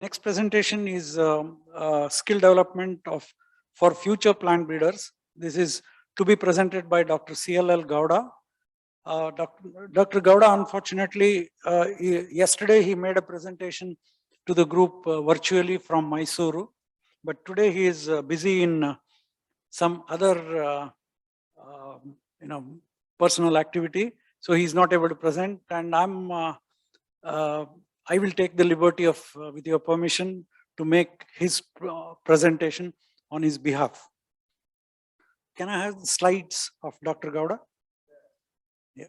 Next presentation is skill development for future plant breeders. This is to be presented by Dr. CLL Gowda. Dr. Gowda, unfortunately, yesterday he made a presentation to the group virtually from Mysuru, but today he is busy in some other personal activity, so he is not able to present. And I will take the liberty of, with your permission, to make his presentation on his behalf. Can I have the slides of Dr. Gowda? Yeah.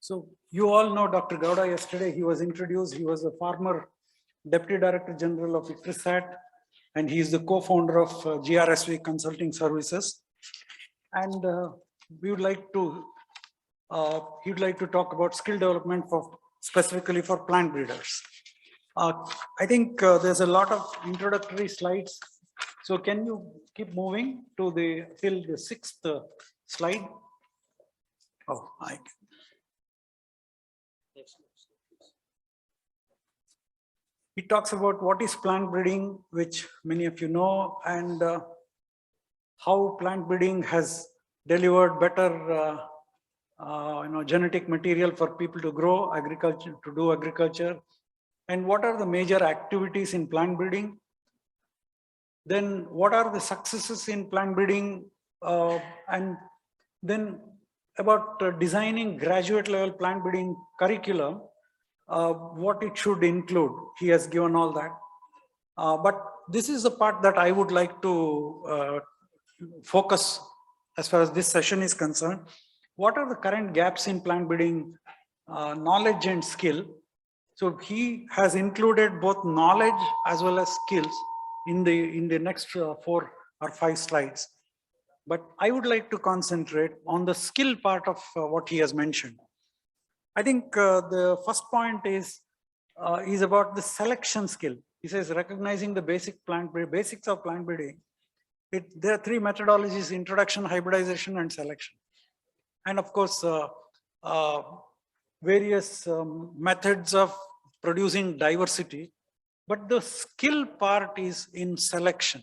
So you all know Dr. Gowda. Yesterday he was introduced. He was a former Deputy Director General of ICRISAT, and he is the co-founder of GRSV Consulting Services. And we would like to, he would like to talk about skill development for specifically for plant breeders. I think there's a lot of introductory slides. So can you keep moving to till the 6th slide? Oh, I can. He talks about what is plant breeding, which many of you know, and how plant breeding has delivered better genetic material for people to grow agriculture, to do agriculture, and what are the major activities in plant breeding. Then what are the successes in plant breeding, and then about designing graduate level plant breeding curriculum, what it should include. He has given all that. But this is the part that I would like to focus as far as this session is concerned. What are the current gaps in plant breeding knowledge and skill? So he has included both knowledge as well as skills in the next 4 or 5 slides. But I would like to concentrate on the skill part of what he has mentioned. I think the first point is about the selection skill. He says recognizing the basics of plant breeding. There are 3 methodologies: introduction, hybridization, and selection. And of course, various methods of producing diversity. But the skill part is in selection.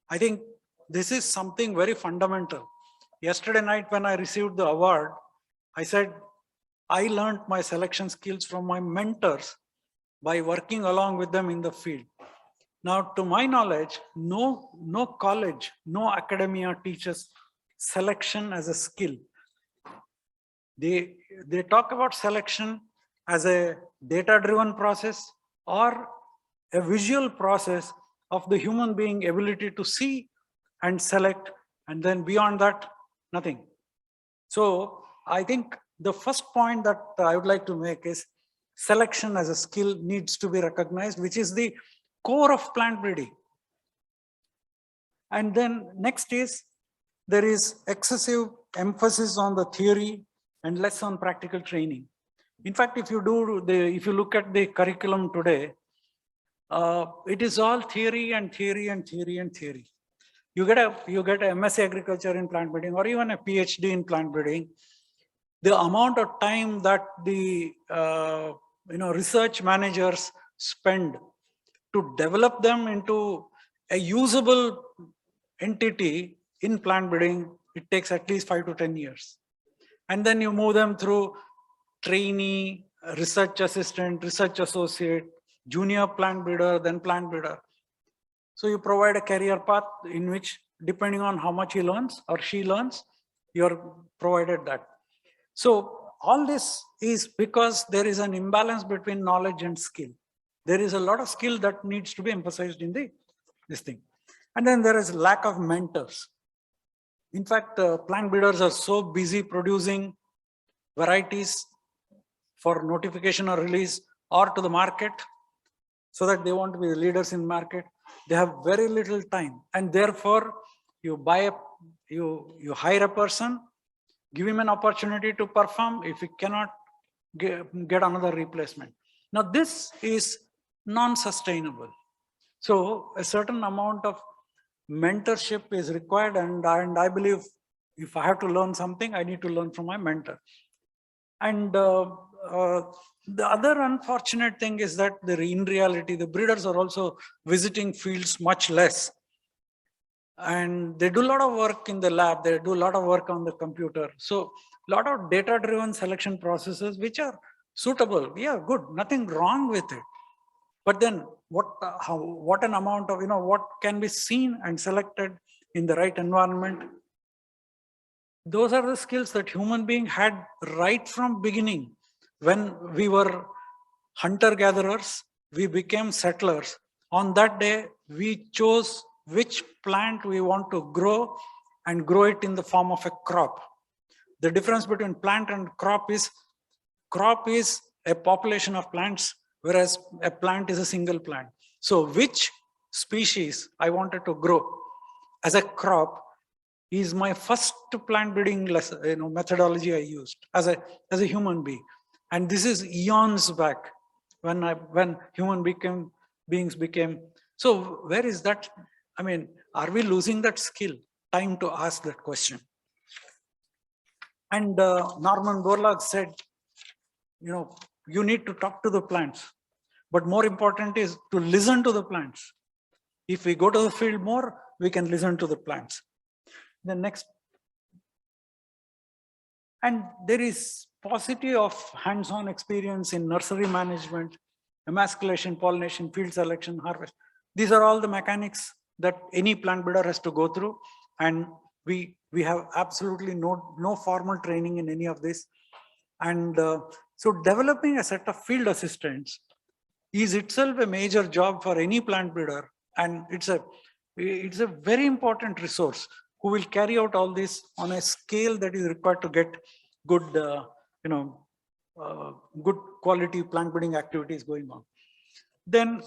I think this is something very fundamental. Yesterday night when I received the award, I said, I learned my selection skills from my mentors by working along with them in the field. Now, to my knowledge, no college, no academia teaches selection as a skill. They talk about selection as a data-driven process or a visual process of the human being ability to see and select, and then beyond that, nothing. So I think the first point that I would like to make is selection as a skill needs to be recognized, which is the core of plant breeding. And then next is, there is excessive emphasis on the theory and less on practical training. In fact, if you look at the curriculum today, it is all theory and theory and theory and theory. You get a MSc Agriculture in plant breeding or even a PhD in plant breeding. The amount of time that the research managers spend to develop them into a usable entity in plant breeding, it takes at least 5 to 10 years. And then you move them through trainee, research assistant, research associate, junior plant breeder, then plant breeder. So you provide a career path in which, depending on how much he learns or she learns, you're provided that. So all this is because there is an imbalance between knowledge and skill. There is a lot of skill that needs to be emphasized in this thing. And then there is lack of mentors. In fact, plant breeders are so busy producing varieties for notification or release or to the market, so that they want to be the leaders in market. They have very little time, and therefore you hire a person, give him an opportunity to perform. If he cannot, get another replacement. Now this is non-sustainable. So a certain amount of mentorship is required, and I believe if I have to learn something, I need to learn from my mentor. And the other unfortunate thing is that in reality, the breeders are also visiting fields much less. And they do a lot of work in the lab, they do a lot of work on the computer. So a lot of data-driven selection processes, which are suitable. Yeah, good, nothing wrong with it. But then what an amount of, what can be seen and selected in the right environment. Those are the skills that human being had right from beginning. When we were hunter-gatherers, we became settlers. On that day, we chose which plant we want to grow and grow it in the form of a crop. The difference between plant and crop is a population of plants, whereas a plant is a single plant. So which species I wanted to grow as a crop is my first plant breeding methodology I used as a human being. And this is eons back when human beings became. So where is that? I mean, are we losing that skill? Time to ask that question. And Norman Borlaug said, you need to talk to the plants, but more important is to listen to the plants. If we go to the field more, we can listen to the plants. The next, and there is paucity of hands-on experience in nursery management, emasculation, pollination, field selection, harvest. These are all the mechanics that any plant breeder has to go through, and we have absolutely no formal training in any of this. And so developing a set of field assistants is itself a major job for any plant breeder, and it's a very important resource who will carry out all this on a scale that is required to get good, good quality plant breeding activities going on. Then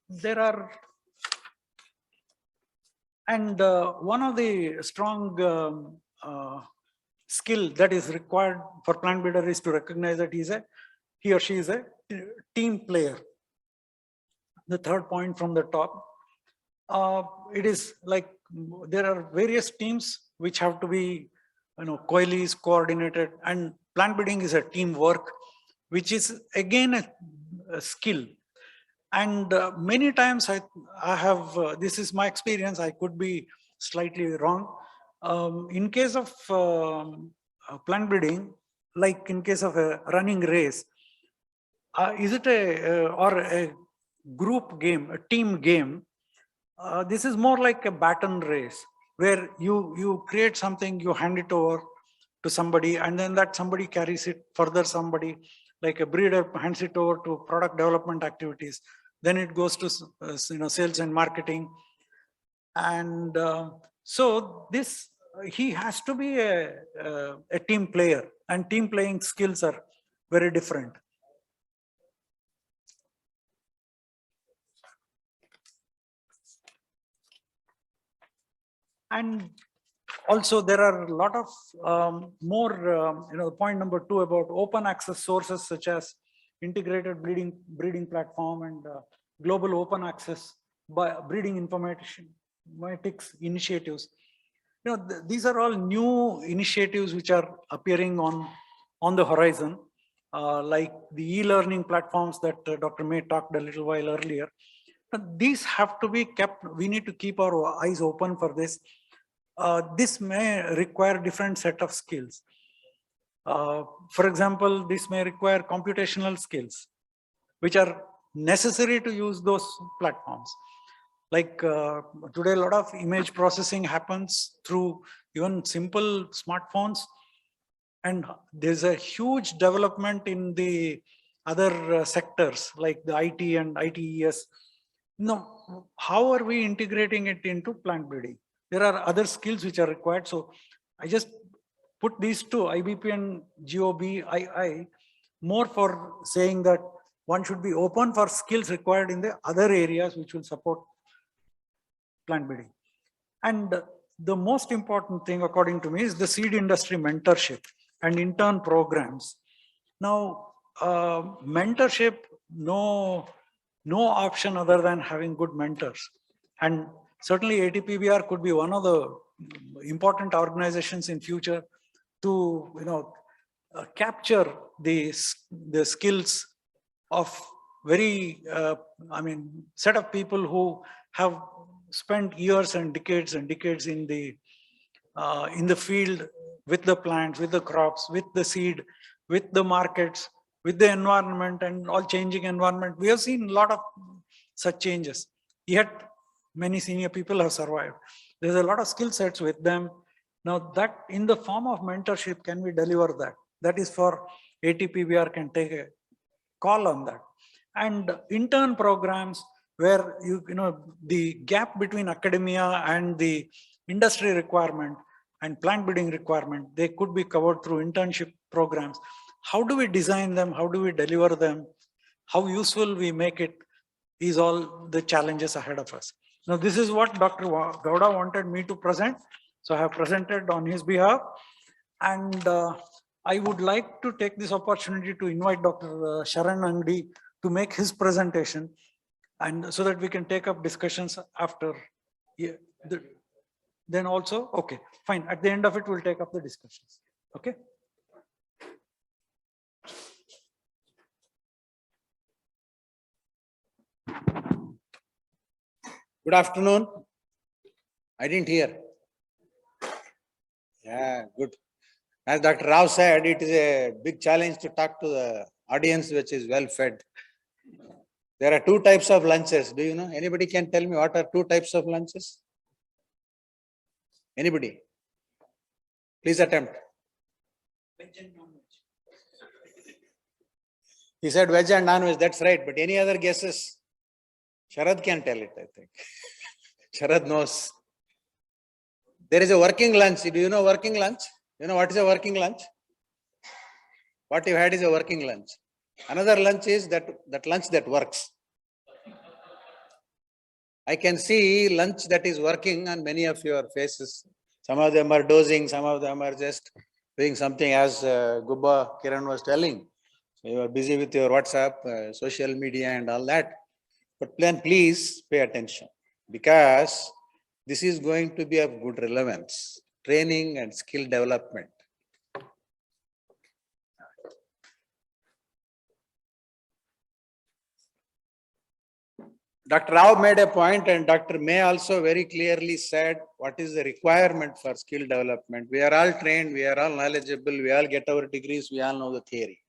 there are, and one of the strong skill that is required for plant breeder is to recognize that he or she is a team player. The third point from the top, it is like there are various teams which have to be, coalesced, coordinated, and plant breeding is a teamwork, which is again a skill. And many times I have, this is my experience, I could be slightly wrong. In case of plant breeding, like in case of a running race, is it or a group game, a team game? This is more like a baton race, where you create something, you hand it over to somebody, and then that somebody carries it further. Somebody like a breeder hands it over to product development activities. Then it goes to sales and marketing, and so this he has to be a team player, and team playing skills are very different. And also there are a lot of more, point number 2 about open access sources such as integrated breeding platform and global open access by breeding informatics initiatives. These are all new initiatives which are appearing on the horizon, like the e-learning platforms that Dr. May talked a little while earlier. But these have to be kept. We need to keep our eyes open for this. This may require different set of skills. For example, this may require computational skills, which are necessary to use those platforms. Like today, a lot of image processing happens through even simple smartphones. And there's a huge development in the other sectors like the IT and ITES. Now, how are we integrating it into plant breeding? There are other skills which are required. So I just put these two, IBP and GOBII, more for saying that one should be open for skills required in the other areas which will support plant breeding. And the most important thing, according to me, is the seed industry mentorship and intern programs. Now, mentorship, no no option other than having good mentors. And certainly ATPBR could be one of the important organizations in future to, capture the skills of very, set of people who have spent years and decades in the field, with the plants, with the crops, with the seed, with the markets, with the environment and all changing environment. We have seen a lot of such changes, yet many senior people have survived. There's a lot of skill sets with them. Now that in the form of mentorship, can we deliver that? That is for ATPBR can take a call on that. And intern programs where the gap between academia and the industry requirement and plant breeding requirement, they could be covered through internship programs. How do we design them? How do we deliver them? How useful we make it is all the challenges ahead of us. Now, this is what Dr. Gowda wanted me to present. So I have presented on his behalf. And I would like to take this opportunity to invite Dr. Sharan Angdi to make his presentation, and so that we can take up discussions after. Yeah, then also, okay, fine. At the end of it, we'll take up the discussions. Okay. Good afternoon. I didn't hear. Yeah, good. As Dr. Rao said, it is a big challenge to talk to the audience which is well fed. There are two types of lunches. Do you know? Anybody can tell me what are two types of lunches? Anybody? Please attempt. Veg and non-veg. He said veg and non-veg. That's right. But any other guesses? Sharad can tell it, I think. Sharad knows. There is a working lunch. Do you know working lunch? You know what is a working lunch? What you had is a working lunch. Another lunch is that lunch that works. I can see lunch that is working on many of your faces. Some of them are dozing, some of them are just doing something, as Gubba Kiran was telling. So you are busy with your WhatsApp, social media and all that. But please pay attention, because this is going to be of good relevance. Training and skill development. Dr. Rao made a point, and Dr. May also very clearly said what is the requirement for skill development. We are all trained, we are all knowledgeable, we all get our degrees, we all know the theory.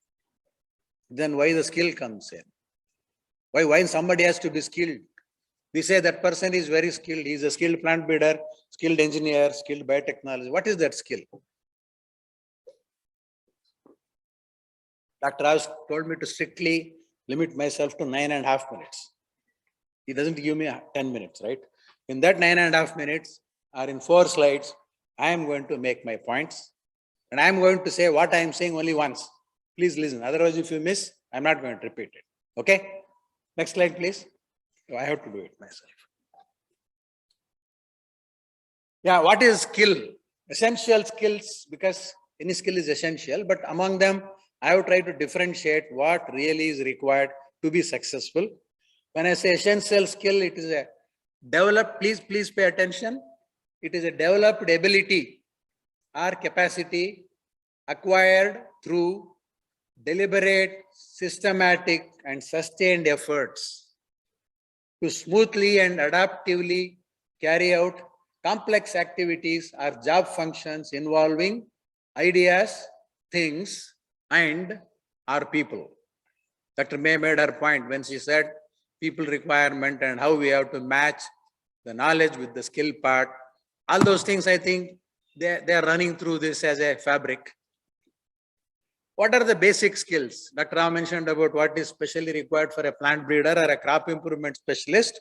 Then why the skill comes in? Why somebody has to be skilled? We say that person is very skilled. He is a skilled plant breeder, skilled engineer, skilled biotechnology. What is that skill? Dr. Rao told me to strictly limit myself to 9.5 minutes. He doesn't give me 10 minutes, right? In that 9.5 minutes, or in 4 slides, I am going to make my points. And I am going to say what I am saying only once. Please listen. Otherwise, if you miss, I am not going to repeat it. Okay? Next slide, please. So I have to do it myself. Yeah, what is skill? Essential skills, because any skill is essential, but among them, I have tried to differentiate what really is required to be successful. When I say essential skill, it is a developed, please pay attention. It is a developed ability or capacity acquired through deliberate, systematic, and sustained efforts to smoothly and adaptively carry out complex activities or job functions involving ideas, things, and or people. Dr. May made her point when she said people requirement and how we have to match the knowledge with the skill part. All those things, I think, they are running through this as a fabric. What are the basic skills? Dr. Rao mentioned about what is specially required for a plant breeder or a crop improvement specialist.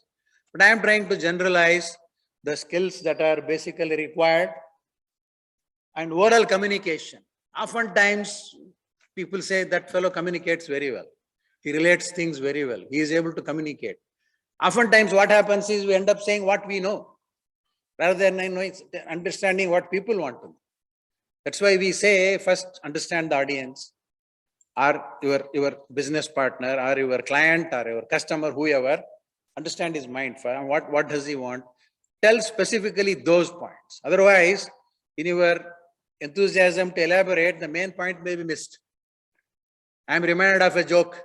But I am trying to generalize the skills that are basically required. And oral communication. Oftentimes, people say that fellow communicates very well. He relates things very well. He is able to communicate. Oftentimes, what happens is we end up saying what we know, rather than understanding what people want to know. That's why we say first understand the audience, or your business partner or your client or your customer, whoever, understand his mind for what does he want. Tell specifically those points. Otherwise, in your enthusiasm to elaborate, the main point may be missed. I am reminded of a joke.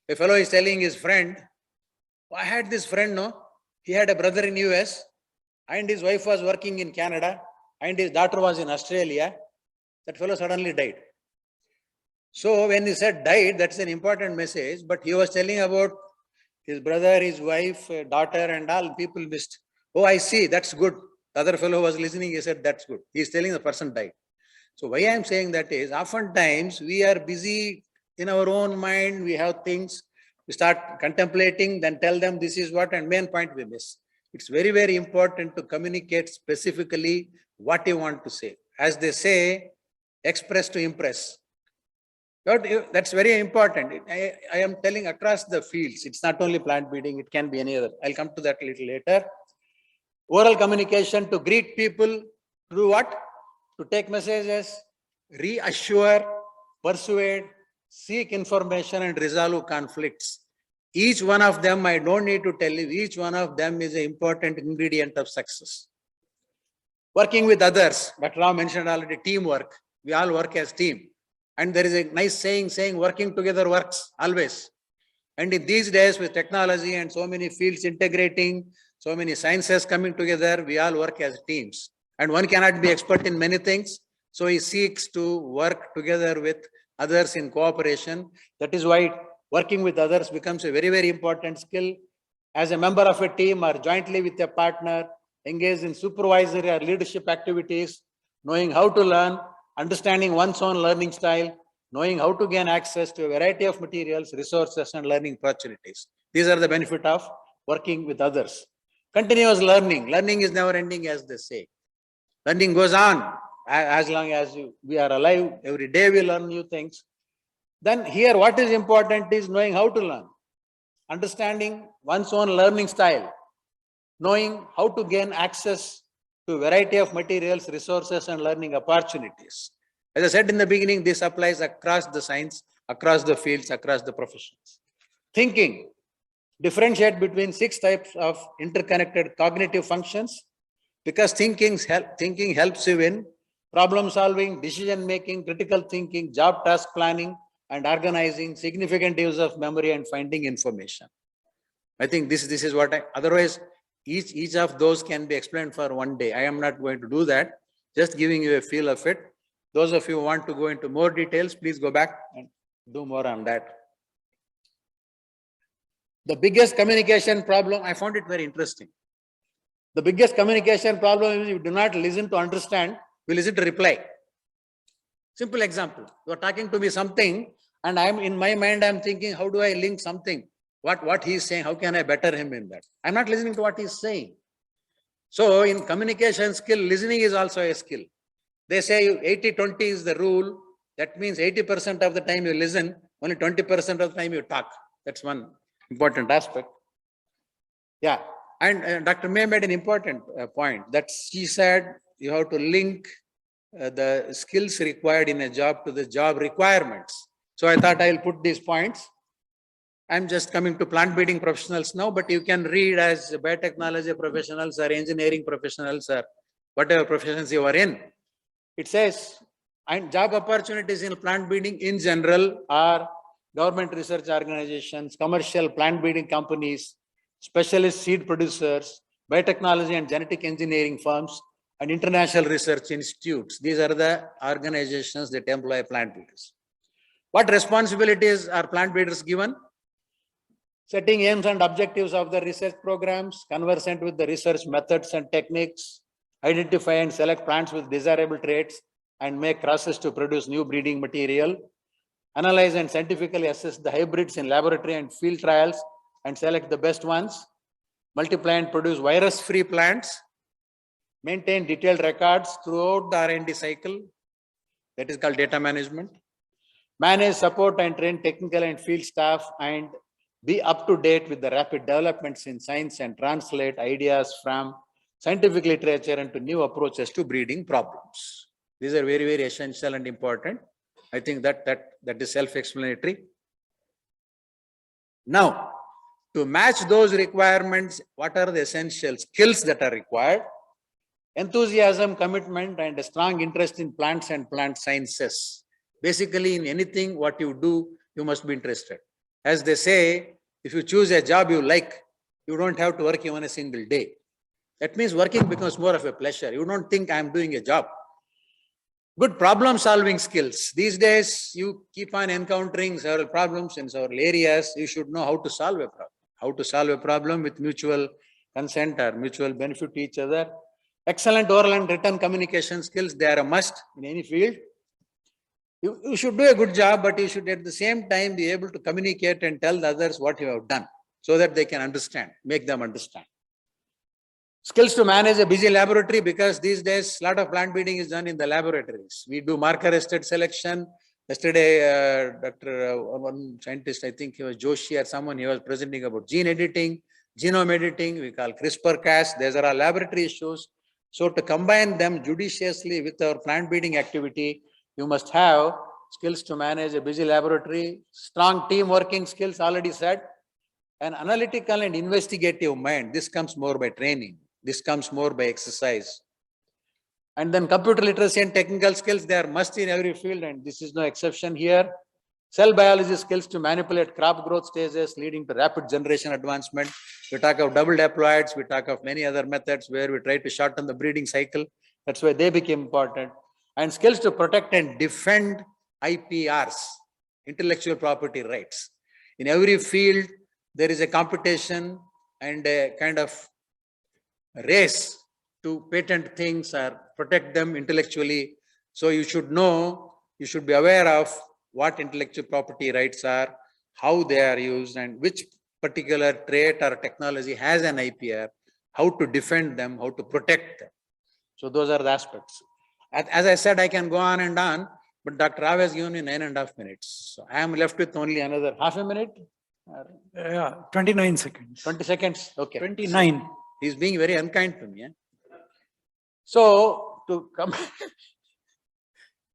A fellow is telling his friend, I had this friend, no? He had a brother in US and his wife was working in Canada and his daughter was in Australia. That fellow suddenly died. So when he said died, that's an important message, but he was telling about his brother, his wife, daughter and all. People missed. Oh, I see, that's good. The other fellow was listening, he said, that's good. He is telling the person died. So why I am saying that is, oftentimes we are busy in our own mind, we have things, we start contemplating, then tell them this is what, and main point we miss. It's very, very important to communicate specifically what you want to say. As they say, express to impress. That's very important. I am telling across the fields, it's not only plant breeding, it can be any other. I'll come to that a little later. Oral communication to greet people, to do what? To take messages, reassure, persuade, seek information and resolve conflicts. Each one of them, I don't need to tell you, each one of them is an important ingredient of success. Working with others, Dr. Rao mentioned already, teamwork. We all work as team. And there is a nice saying working together works always. And in these days with technology and so many fields integrating, so many sciences coming together, we all work as teams. And one cannot be expert in many things. So he seeks to work together with others in cooperation. That is why working with others becomes a very, very important skill. As a member of a team or jointly with a partner, engaged in supervisory or leadership activities, knowing how to learn, understanding one's own learning style, knowing how to gain access to a variety of materials, resources, and learning opportunities. These are the benefit of working with others. Continuous learning. Learning is never ending, as they say. Learning goes on as long as we are alive. Every day we learn new things. Then here what is important is knowing how to learn. Understanding one's own learning style. Knowing how to gain access to a variety of materials, resources, and learning opportunities. As I said in the beginning, this applies across the science, across the fields, across the professions. Thinking. Differentiate between 6 types of interconnected cognitive functions, because thinking helps you in problem solving, decision making, critical thinking, job task planning, and organizing, significant use of memory, and finding information. I think this is what otherwise each of those can be explained for one day. I am not going to do that, just giving you a feel of it. Those of you who want to go into more details, please go back and do more on that. The biggest communication problem, I found it very interesting. The biggest communication problem is you do not listen to understand, we listen to reply. Simple example, you are talking to me something and I am in my mind, I am thinking, how do I link something? What he is saying, how can I better him in that? I'm not listening to what he is saying. So in communication skill, listening is also a skill. They say 80-20 is the rule. That means 80% of the time you listen, only 20% of the time you talk. That's one important aspect. Yeah, and Dr. May made an important point that she said you have to link the skills required in a job to the job requirements. So I thought I'll put these points. I'm just coming to plant breeding professionals now, but you can read as biotechnology professionals or engineering professionals or whatever professions you are in. It says, and job opportunities in plant breeding in general are government research organizations, commercial plant breeding companies, specialist seed producers, biotechnology and genetic engineering firms, and international research institutes. These are the organizations that employ plant breeders. What responsibilities are plant breeders given? Setting aims and objectives of the research programs, conversant with the research methods and techniques, identify and select plants with desirable traits, and make crosses to produce new breeding material, analyze and scientifically assess the hybrids in laboratory and field trials and select the best ones, multiply and produce virus-free plants, maintain detailed records throughout the R&D cycle, that is called data management, manage, support and train technical and field staff, and be up to date with the rapid developments in science and translate ideas from scientific literature into new approaches to breeding problems. These are very, very essential and important. I think that is self-explanatory. Now, to match those requirements, what are the essential skills that are required? Enthusiasm, commitment, and a strong interest in plants and plant sciences. Basically, in anything what you do, you must be interested. As they say, if you choose a job you like, you don't have to work even a single day. That means working becomes more of a pleasure. You don't think I'm doing a job. Good problem-solving skills. These days, you keep on encountering several problems in several areas. You should know how to solve a problem. How to solve a problem with mutual consent or mutual benefit to each other. Excellent oral and written communication skills, they are a must in any field. You should do a good job, but you should at the same time be able to communicate and tell the others what you have done so that they can understand, make them understand. Skills to manage a busy laboratory, because these days a lot of plant breeding is done in the laboratories. We do marker-arrested selection. Yesterday, one scientist, I think he was Joshi or someone, he was presenting about gene editing, genome editing, we call CRISPR-Cas. These are all laboratory issues. So to combine them judiciously with our plant breeding activity, you must have skills to manage a busy laboratory, strong team working skills, already said, an analytical and investigative mind. This comes more by training. This comes more by exercise. And then computer literacy and technical skills, they are must in every field, and this is no exception here. Cell biology skills to manipulate crop growth stages leading to rapid generation advancement. We talk of double diploids, we talk of many other methods where we try to shorten the breeding cycle. That's why they became important. And skills to protect and defend IPRs, intellectual property rights. In every field, there is a competition and a kind of race to patent things or protect them intellectually. So you should know, you should be aware of what intellectual property rights are, how they are used, and which particular trait or technology has an IPR, how to defend them, how to protect them. So those are the aspects. As I said, I can go on and on, but Dr. Rao has given me 9.5 minutes. So I am left with only another half a minute. Yeah, 29 seconds. 20 seconds? Okay. 29. He's being very unkind to me. Eh? So, to come,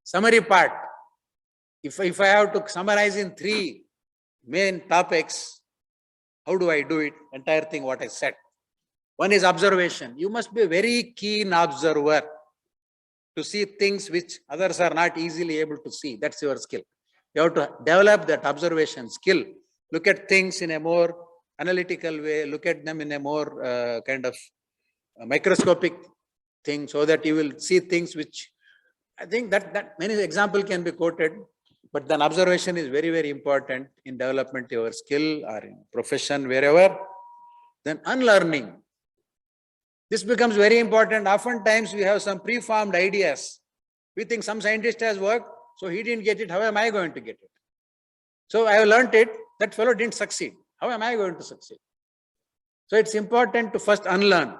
summary part, if I have to summarize in 3 main topics, how do I do it? Entire thing what I said. One is observation. You must be a very keen observer to see things which others are not easily able to see. That's your skill. You have to develop that observation skill. Look at things in a more analytical way. Look at them in a more kind of microscopic thing, so that you will see things which, I think that many examples can be quoted, but then observation is very, very important in development of your skill or in profession, wherever. Then unlearning. This becomes very important. Oftentimes we have some preformed ideas. We think some scientist has worked, so he didn't get it. How am I going to get it? So I have learned it. That fellow didn't succeed. How am I going to succeed? So it's important to first unlearn.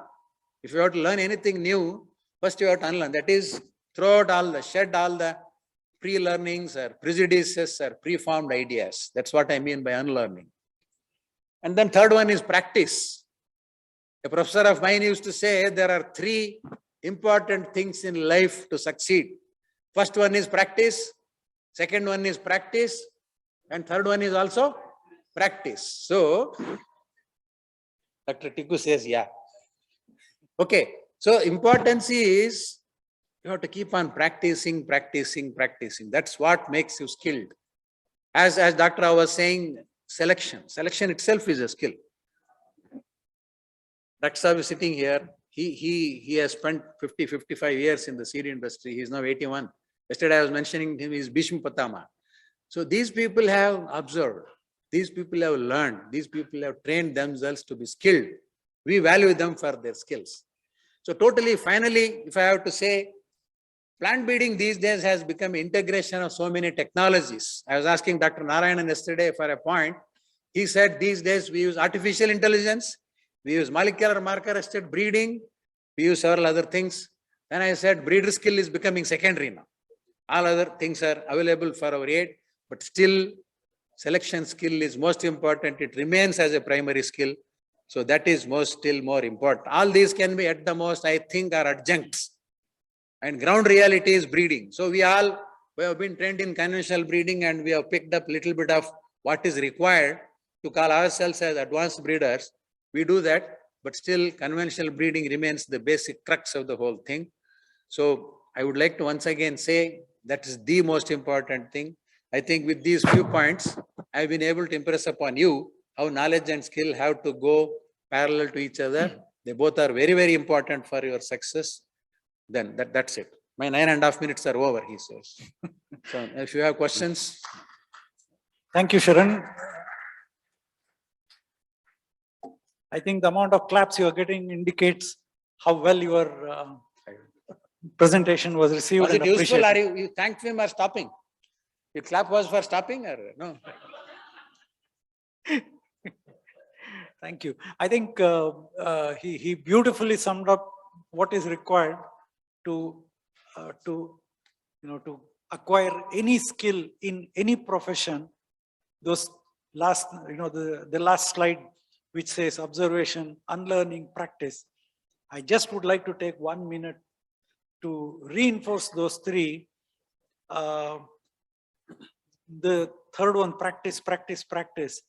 If you have to learn anything new, first you have to unlearn. That is, throw out all the, shed all the pre-learnings or prejudices or preformed ideas. That's what I mean by unlearning. And then third one is practice. A professor of mine used to say there are 3 important things in life to succeed. First one is practice, second one is practice, and third one is also practice. So, Dr. Tiku says, yeah. Okay, so importance is you have to keep on practicing. That's what makes you skilled. As Dr. Rao was saying, selection itself is a skill. Dr. Saab is sitting here. He has spent 55 years in the seed industry. He is now 81. Yesterday I was mentioning him, he is Bhishma Patama. So these people have observed. These people have learned. These people have trained themselves to be skilled. We value them for their skills. So totally, finally, if I have to say, plant breeding these days has become integration of so many technologies. I was asking Dr. Narayanan yesterday for a point. He said these days we use artificial intelligence, we use molecular marker-arrested breeding, we use several other things. Then I said breeder skill is becoming secondary now. All other things are available for our aid, but still selection skill is most important. It remains as a primary skill. So that is still more important. All these can be at the most, I think, are adjuncts. And ground reality is breeding. So we all We have been trained in conventional breeding and we have picked up little bit of what is required to call ourselves as advanced breeders. We do that, but still conventional breeding remains the basic crux of the whole thing. So I would like to once again say that is the most important thing. I think with these few points, I've been able to impress upon you how knowledge and skill have to go parallel to each other. They both are very, very important for your success. Then that's it. My 9.5 minutes are over, he says. So if you have questions. Thank you, Sharan. I think the amount of claps you are getting indicates how well your presentation was received. Was and it useful? appreciated. Are you thanked him for stopping? Your clap was for stopping or no? Thank you. I think he beautifully summed up what is required to to acquire any skill in any profession. Those last the last slide which says observation, unlearning, practice. I just would like to take 1 minute to reinforce those three. The third one, practice, practice, practice.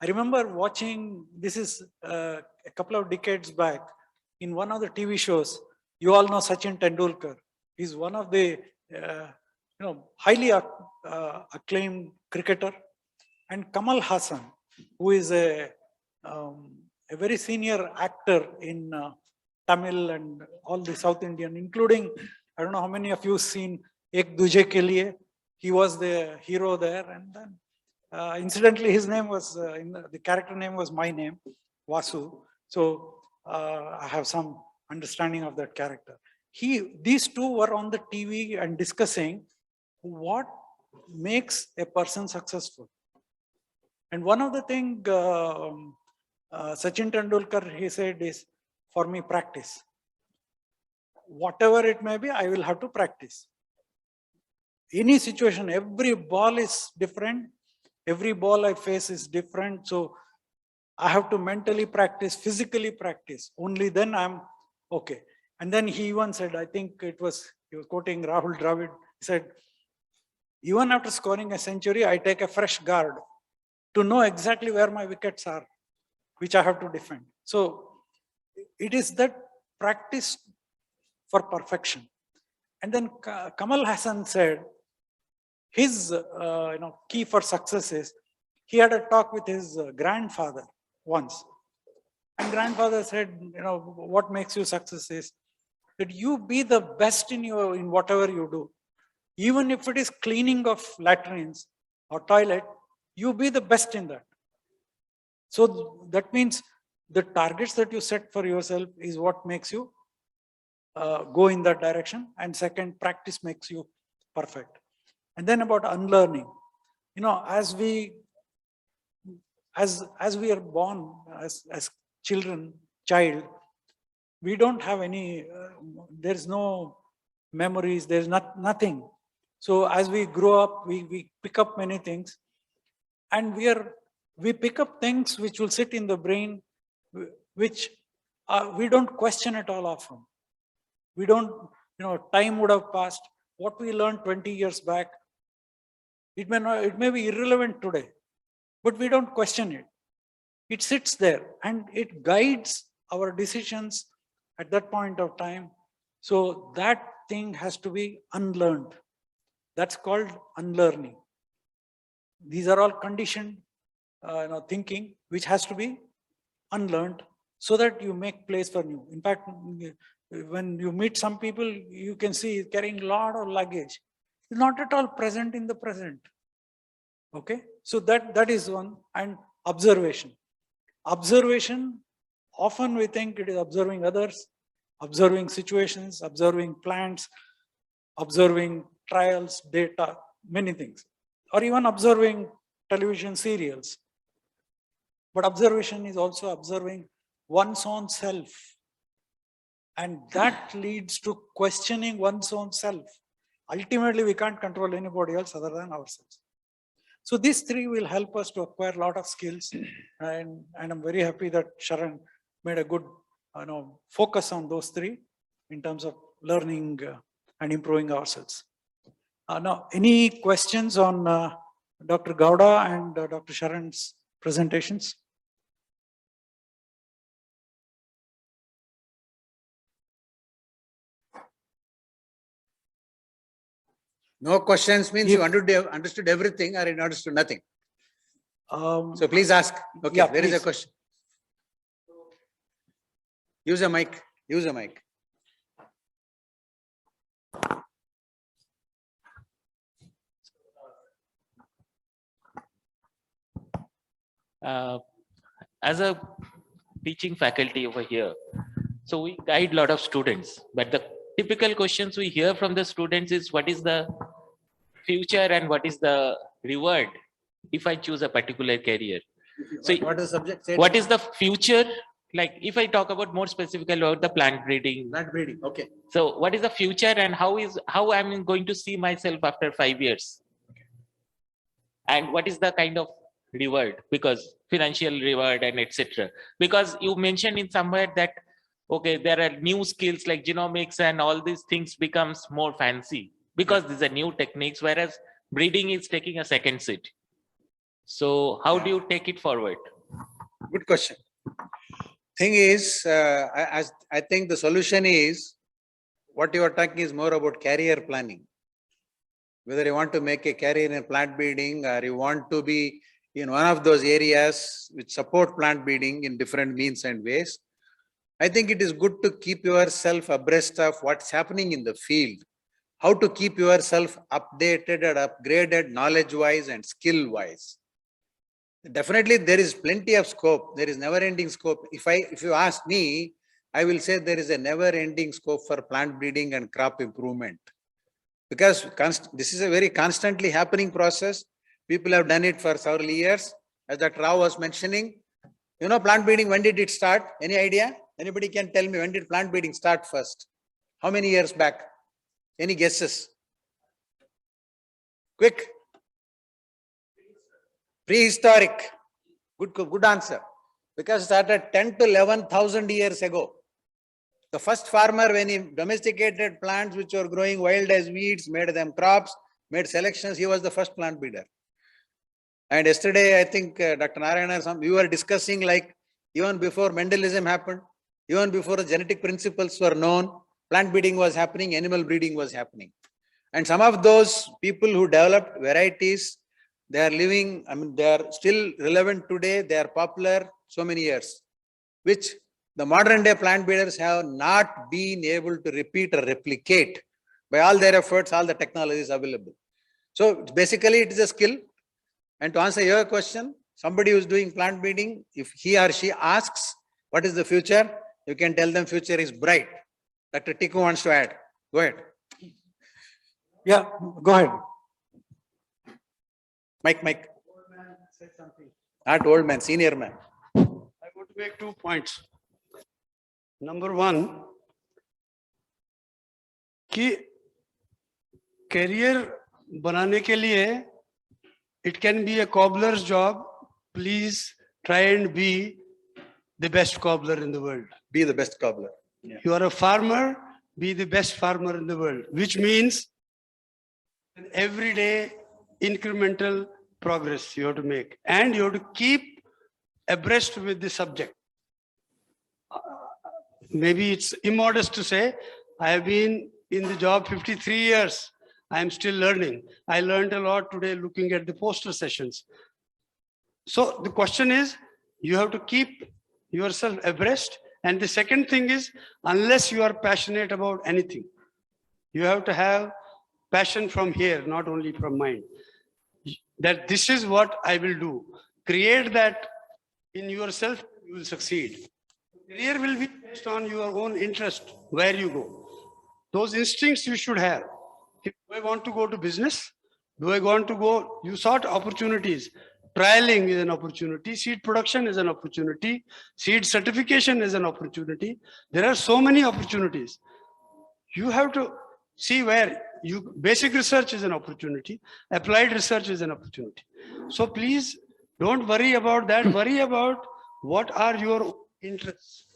I remember watching, this is a couple of decades back, in one of the TV shows. You all know Sachin Tendulkar. He's one of the highly acclaimed cricketer. And Kamal Hassan, who is a very senior actor in Tamil and all the South Indian, including, I don't know how many of you seen Ek Duje Ke Liye. He was the hero there, and then incidentally, his name was the character name was my name, Vasu. So I have some understanding of that character. These two were on the TV and discussing what makes a person successful. And one of the things Sachin Tendulkar, he said is, for me, practice. Whatever it may be, I will have to practice. Any situation, every ball is different. Every ball I face is different. So I have to mentally practice, physically practice. Only then I'm okay. And then he even said, I think he was quoting Rahul Dravid, he said, even after scoring a century, I take a fresh guard to know exactly where my wickets are, which I have to defend. So it is that practice for perfection. And then Kamal Hassan said, his key for success is, he had a talk with his grandfather once. And grandfather said, what makes you success is that you be the best in whatever you do. Even if it is cleaning of latrines or toilet, you be the best in that. So that means the targets that you set for yourself is what makes you go in that direction. And second, practice makes you perfect. And then about unlearning, as we are born as child, we don't have any, there's no memories, there's nothing. So as we grow up, we pick up many things, and we pick up things which will sit in the brain, which we don't question at all often. We don't, time would have passed. What we learned 20 years back, it may be irrelevant today, but we don't question it. It sits there and it guides our decisions at that point of time. So that thing has to be unlearned. That's called unlearning. These are all conditioned thinking, which has to be unlearned so that you make place for new. In fact, when you meet some people, you can see carrying a lot of luggage. It's not at all present in the present. Okay, so that is one. And observation. Observation, often we think it is observing others, observing situations, observing plants, observing trials, data, many things, or even observing television serials. But observation is also observing one's own self. And that leads to questioning one's own self. Ultimately, we can't control anybody else other than ourselves. So these three will help us to acquire a lot of skills. And I'm very happy that Sharan made a good focus on those three in terms of learning and improving ourselves. Now, any questions on Dr. Gowda and Dr. Sharan's presentations? No questions means you understood everything or you understood nothing. So please ask. Okay, yeah, there is a please. question. Use a mic. Use a mic. As a teaching faculty over here, so we guide a lot of students, but the typical questions we hear from the students is what is the future and what is the reward if I choose a particular career. So What is the subject? Say what is the future? Like if I talk about more specifically about the plant breeding. plant breeding? Okay. So what is the future and how I'm going to see myself after 5 years? And what is the kind of reward, because financial reward and etc. Because you mentioned in somewhere that, okay, there are new skills like genomics and all these things becomes more fancy because these are new techniques, whereas breeding is taking a second seat. So how do you take it forward? Good question. Thing is, I think the solution is what you are talking is more about career planning. Whether you want to make a career in plant breeding or you want to be in one of those areas which support plant breeding in different means and ways, I think it is good to keep yourself abreast of what's happening in the field, how to keep yourself updated and upgraded knowledge-wise and skill-wise. Definitely, there is plenty of scope. There is never-ending scope. If you ask me, I will say there is a never-ending scope for plant breeding and crop improvement. Because this is a very constantly happening process. People have done it for several years. As Dr. Rao was mentioning, plant breeding, when did it start? Any idea? Anybody can tell me when did plant breeding start first? How many years back? Any guesses? Quick. Prehistoric. Good answer. Because it started 10 to 11,000 years ago. The first farmer, when he domesticated plants which were growing wild as weeds, made them crops, made selections, he was the first plant breeder. And yesterday, I think Dr. Narayana, we were discussing like even before Mendelism happened, even before the genetic principles were known, plant breeding was happening, animal breeding was happening. And some of those people who developed varieties, they are living, they are still relevant today, they are popular so many years, which the modern day plant breeders have not been able to repeat or replicate by all their efforts, all the technologies available. So basically it is a skill. And to answer your question, somebody who is doing plant breeding, if he or she asks, what is the future? You can tell them future is bright. Dr. Tiku wants to add. Go ahead. Yeah, go ahead. Mike. Not old man, senior man. I want to make 2 points. Number one, कि career बनाने के लिए, it can be a cobbler's job. Please try and be the best cobbler in the world. Be the best cobbler. Yeah. You are a farmer, be the best farmer in the world, which means an everyday incremental progress you have to make. And you have to keep abreast with the subject. Maybe it's immodest to say, I have been in the job 53 years. I am still learning. I learned a lot today looking at the poster sessions. So the question is, you have to keep yourself abreast. And the second thing is, unless you are passionate about anything, you have to have passion from here, not only from mind. That this is what I will do. Create that in yourself, you will succeed. Career will be based on your own interest, where you go. Those instincts you should have. Do I want to go to business? Do I want to go? You sought opportunities. Trialing is an opportunity. Seed production is an opportunity. Seed certification is an opportunity. There are so many opportunities. You have to see where basic research is an opportunity. Applied research is an opportunity. So please don't worry about that. Worry about what are your interests.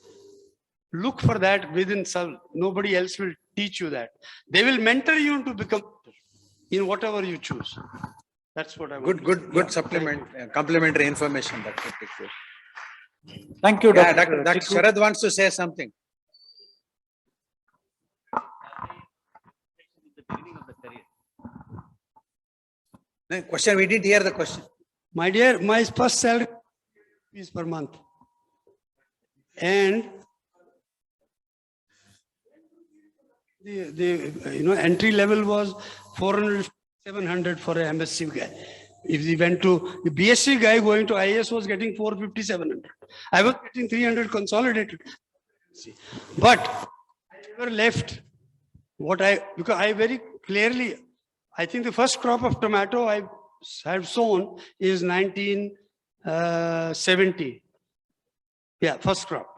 Look for that within self. Nobody else will teach you that. They will mentor you to become. in whatever you choose. That's what I want. Good supplement, complementary information, Dr. Tikku. Thank you, Yeah, Dr. Dr. Tikku. Sharad wants to say something. No, question, we didn't hear the question. My dear, my first salary is per month. And the entry level was 400, 700 for a MSc guy. If he went to the BSc guy going to IAS was getting 450, 700. I was getting 300 consolidated. But I never left because I very clearly, I think the first crop of tomato I have sown is 1970. Yeah, first crop.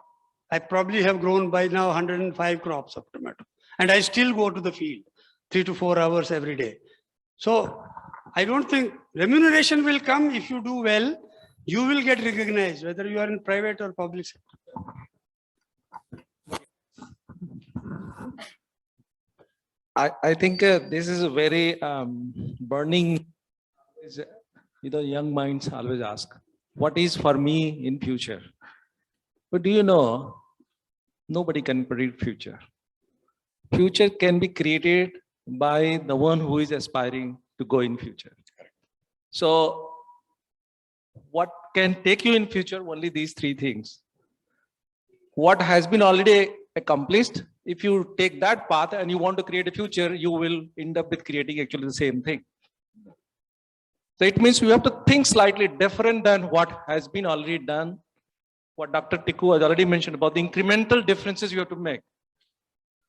I probably have grown by now 105 crops of tomato. And I still go to the field 3 to 4 hours every day. So I don't think remuneration will come if you do well. You will get recognized whether you are in private or public sector. I think this is a very burning, young minds always ask, what is for me in future? But do you know, nobody can predict future. Future can be created by the one who is aspiring to go in future. So what can take you in future? Only these three things. What has been already accomplished, if you take that path and you want to create a future, you will end up with creating actually the same thing. So it means you have to think slightly different than what has been already done. What Dr. Tikku has already mentioned about the incremental differences you have to make.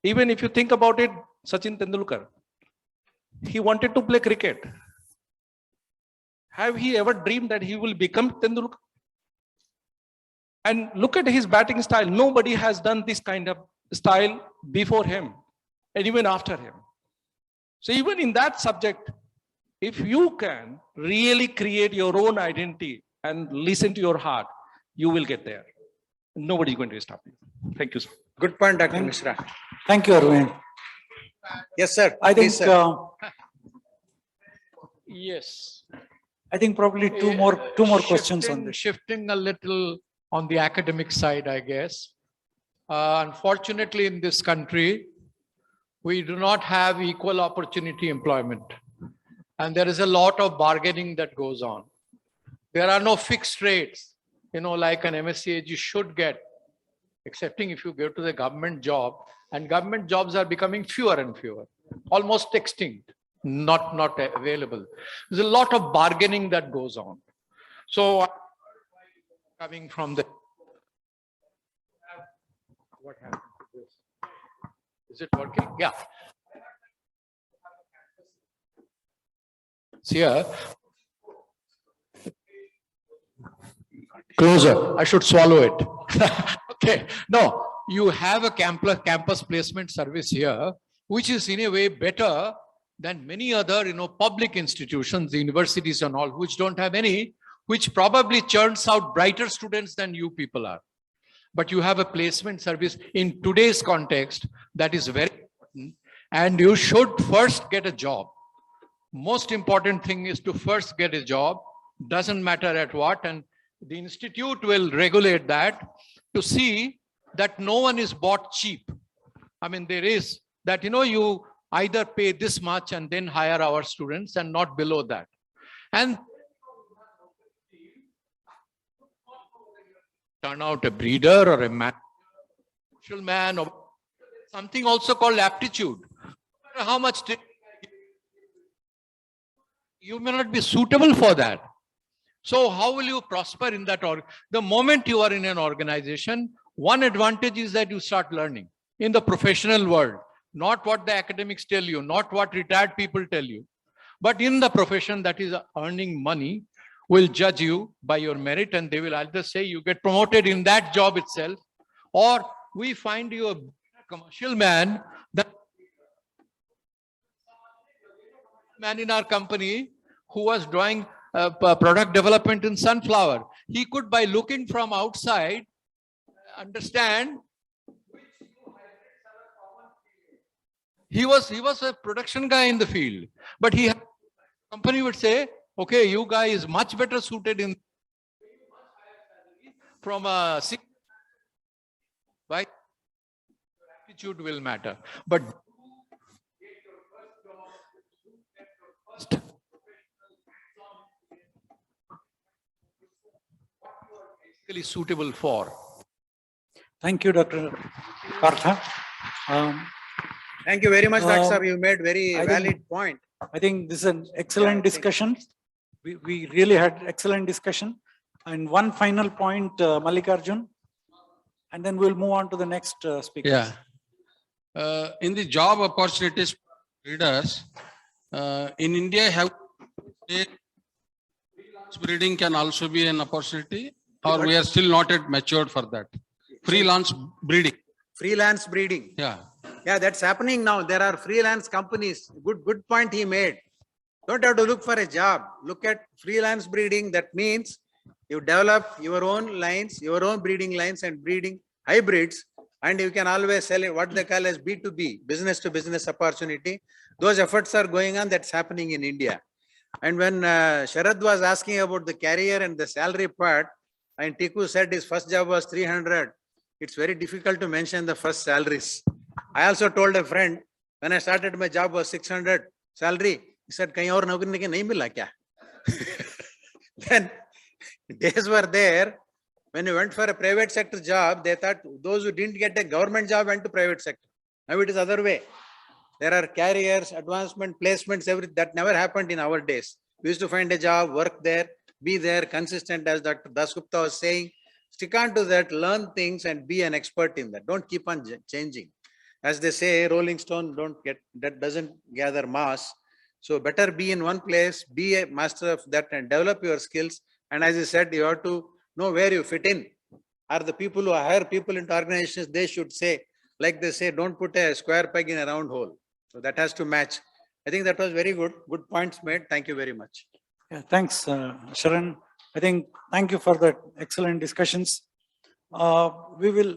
Even if you think about it, Sachin Tendulkar, he wanted to play cricket. Have he ever dreamed that he will become Tendulkar? And look at his batting style. Nobody has done this kind of style before him and even after him. So even in that subject, if you can really create your own identity and listen to your heart, you will get there. Nobody is going to stop you. Thank you, sir. Good point, Dr. Mishra. Thank you, Arvind. Yes, sir. I think Please, sir. Yes. I think probably two more questions on this. Shifting a little on the academic side, I guess. Unfortunately, in this country, we do not have equal opportunity employment. And there is a lot of bargaining that goes on. There are no fixed rates, like an MSc you should get, excepting if you go to the government job, and government jobs are becoming fewer and fewer, almost extinct, not available. There's a lot of bargaining that goes on. So coming from the, what happened to this? Is it working? Yeah. See here. Closer. I should swallow it. Okay. No, you have a campus placement service here, which is in a way better than many other, public institutions, the universities and all, which don't have any, which probably churns out brighter students than you people are. But you have a placement service in today's context that is very important, and you should first get a job. Most important thing is to first get a job, doesn't matter at what, and the institute will regulate that to see that no one is bought cheap. I mean, there is that, you either pay this much and then hire our students and not below that. And turn out a breeder or a man or something also called aptitude. How much you may not be suitable for that. So how will you prosper in that? The moment you are in an organization, one advantage is that you start learning in the professional world, not what the academics tell you, not what retired people tell you, but in the profession that is earning money, will judge you by your merit, and they will either say you get promoted in that job itself, or we find you a commercial man, that man in our company who was doing product development in sunflower. He could, by looking from outside, understand He was a production guy in the field, but company would say, okay, you guy is much better suited in from a why attitude will matter. But basically suitable for. Thank you, Dr. Partha. Thank you very much, Dr. Um, Saab. You made very I think- valid point. I think this is an excellent I think- discussion. We really had excellent discussion. And one final point, Mallikarjun, and then we'll move on to the next speaker. Yeah. In the job opportunities readers, in India, breeding can also be an opportunity, or we are still not yet matured for that. Freelance breeding. Freelance breeding. Yeah. Yeah, that's happening now. There are freelance companies. Good point he made. Don't have to look for a job. Look at freelance breeding. That means you develop your own lines, your own breeding lines and breeding hybrids, and you can always sell it, what they call as B2B, business to business opportunity. Those efforts are going on. That's happening in India. And when Sharad was asking about the career and the salary part, and Tiku said his first job was 300, it's very difficult to mention the first salaries. I also told a friend, when I started my job was 600 salary. He said, "Kahin aur naukri nahi mila kya?" Then days were there. When you went for a private sector job, they thought those who didn't get a government job went to private sector. Now it is other way. There are careers, advancement, placements, everything that never happened in our days. We used to find a job, work there, be there, consistent, as Dr. Dasgupta was saying. Stick on to that, learn things and be an expert in that. Don't keep on changing. As they say, rolling stone that doesn't gather mass. So better be in one place, be a master of that and develop your skills. And as I said, you have to know where you fit in. Are the people who hire people into organizations, they should say, like they say, don't put a square peg in a round hole. So that has to match. I think that was very good. Good points made. Thank you very much. Yeah, thanks, Sharan. I think, thank you for the excellent discussions. We will